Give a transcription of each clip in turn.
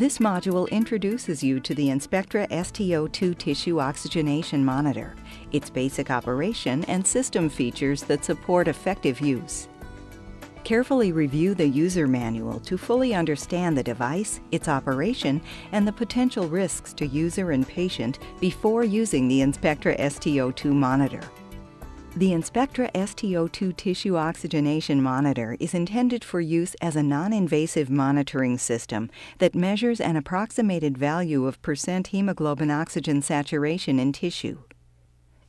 This module introduces you to the InSpectra STO2 tissue oxygenation monitor, its basic operation and system features that support effective use. Carefully review the user manual to fully understand the device, its operation, and the potential risks to user and patient before using the InSpectra STO2 monitor. The InSpectra STO2 tissue oxygenation monitor is intended for use as a non-invasive monitoring system that measures an approximated value of % hemoglobin oxygen saturation in tissue.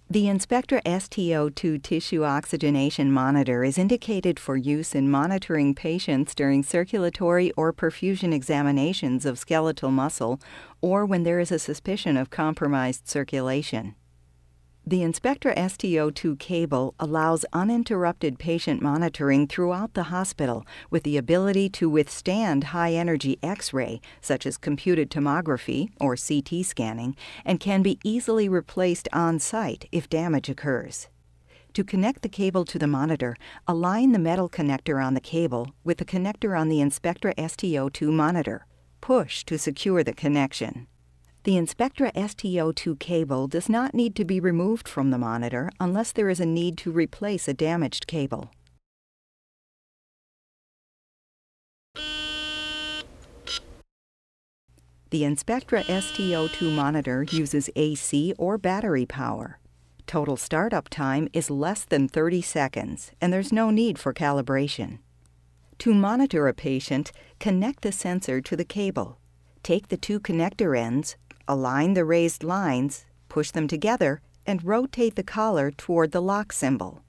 The InSpectra STO2 tissue oxygenation monitor is indicated for use in monitoring patients during circulatory or perfusion examinations of skeletal muscle or when there is a suspicion of compromised circulation. The InSpectra STO2 cable allows uninterrupted patient monitoring throughout the hospital with the ability to withstand high-energy X-ray, such as computed tomography or CT scanning, and can be easily replaced on-site if damage occurs. To connect the cable to the monitor, align the metal connector on the cable with the connector on the InSpectra STO2 monitor. Push to secure the connection. The InSpectra STO2 cable does not need to be removed from the monitor unless there is a need to replace a damaged cable. The InSpectra STO2 monitor uses AC or battery power. Total startup time is less than 30 seconds, and there's no need for calibration. To monitor a patient, connect the sensor to the cable. Take the two connector ends, align the raised lines, push them together, and rotate the collar toward the lock symbol.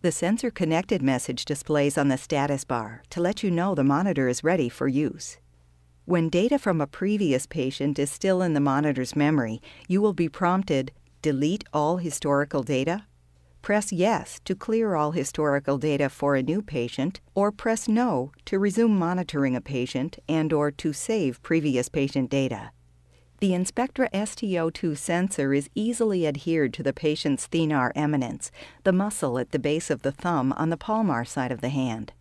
The sensor connected message displays on the status bar to let you know the monitor is ready for use. When data from a previous patient is still in the monitor's memory, you will be prompted, "Delete all historical data?" Press Yes to clear all historical data for a new patient, or press No to resume monitoring a patient and/or to save previous patient data. The InSpectra STO2 sensor is easily adhered to the patient's thenar eminence, the muscle at the base of the thumb on the palmar side of the hand.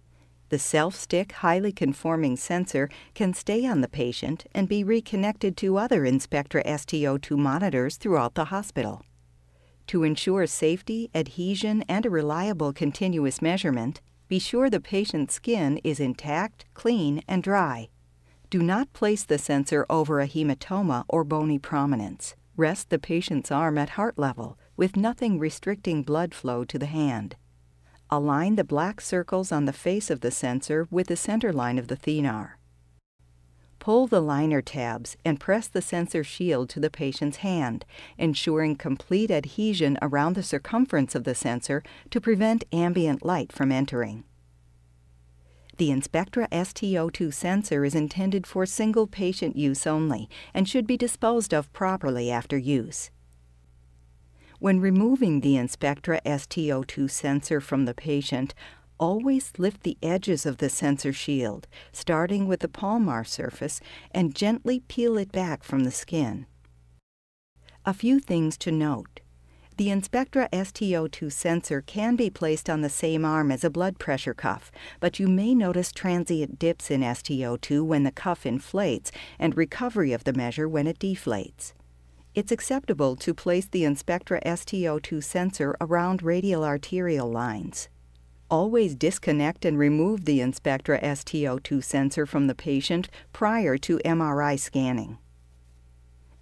The self-stick, highly conforming sensor can stay on the patient and be reconnected to other InSpectra STO2 monitors throughout the hospital. To ensure safety, adhesion, and a reliable continuous measurement, be sure the patient's skin is intact, clean, and dry. Do not place the sensor over a hematoma or bony prominence. Rest the patient's arm at heart level, with nothing restricting blood flow to the hand. Align the black circles on the face of the sensor with the center line of the thenar. Pull the liner tabs and press the sensor shield to the patient's hand, ensuring complete adhesion around the circumference of the sensor to prevent ambient light from entering. The InSpectra STO2 sensor is intended for single patient use only and should be disposed of properly after use. When removing the InSpectra STO2 sensor from the patient, always lift the edges of the sensor shield, starting with the palmar surface, and gently peel it back from the skin. A few things to note. The InSpectra STO2 sensor can be placed on the same arm as a blood pressure cuff, but you may notice transient dips in STO2 when the cuff inflates and recovery of the measure when it deflates. It's acceptable to place the InSpectra STO2 sensor around radial arterial lines. Always disconnect and remove the InSpectra STO2 sensor from the patient prior to MRI scanning.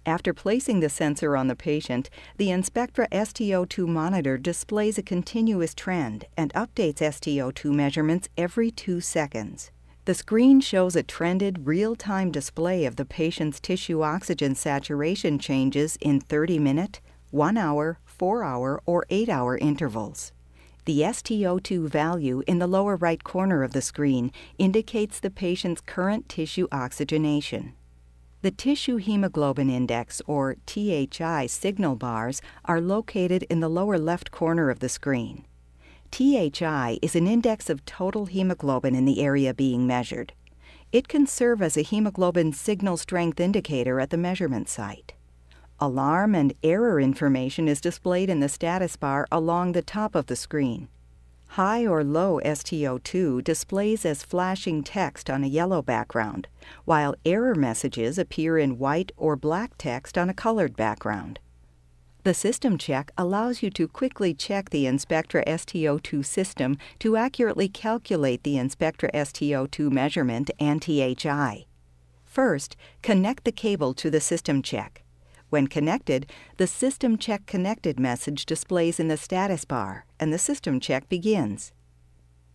After placing the sensor on the patient, the InSpectra STO2 monitor displays a continuous trend and updates STO2 measurements every 2 seconds. The screen shows a trended, real-time display of the patient's tissue oxygen saturation changes in 30-minute, 1-hour, 4-hour, or 8-hour intervals. The STO2 value in the lower right corner of the screen indicates the patient's current tissue oxygenation. The tissue hemoglobin index, or THI, signal bars are located in the lower left corner of the screen. THI is an index of total hemoglobin in the area being measured. It can serve as a hemoglobin signal strength indicator at the measurement site. Alarm and error information is displayed in the status bar along the top of the screen. High or low STO2 displays as flashing text on a yellow background, while error messages appear in white or black text on a colored background. The system check allows you to quickly check the InSpectra STO2 system to accurately calculate the InSpectra STO2 measurement and THI. First, connect the cable to the system check. When connected, the System Check Connected message displays in the status bar, and the system check begins.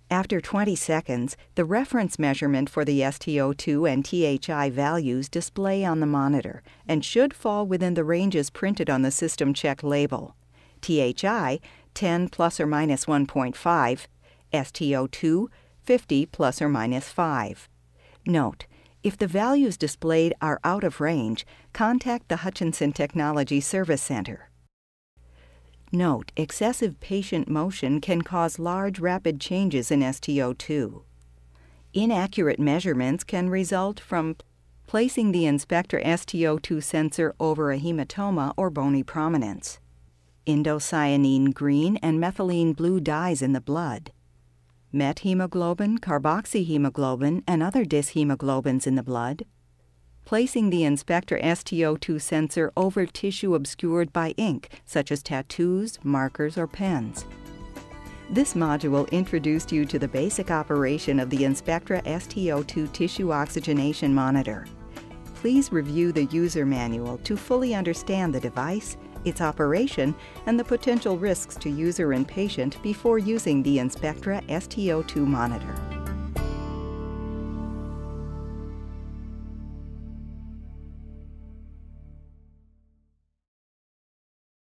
After 20 seconds, the reference measurement for the STO2 and THI values display on the monitor and should fall within the ranges printed on the system check label. THI, 10 plus or minus 1.5, STO2, 50 plus or minus 5. Note: if the values displayed are out of range, contact the Hutchinson Technology Service Center. Note: excessive patient motion can cause large rapid changes in STO2. Inaccurate measurements can result from placing the InSpectra STO2 sensor over a hematoma or bony prominence, indocyanine green and methylene blue dyes in the blood, methemoglobin, carboxyhemoglobin, and other dyshemoglobins in the blood, placing the InSpectra STO2 sensor over tissue obscured by ink, such as tattoos, markers, or pens. This module introduced you to the basic operation of the InSpectra STO2 tissue oxygenation monitor. Please review the user manual to fully understand the device, its operation, and the potential risks to user and patient before using the InSpectra STO2 monitor.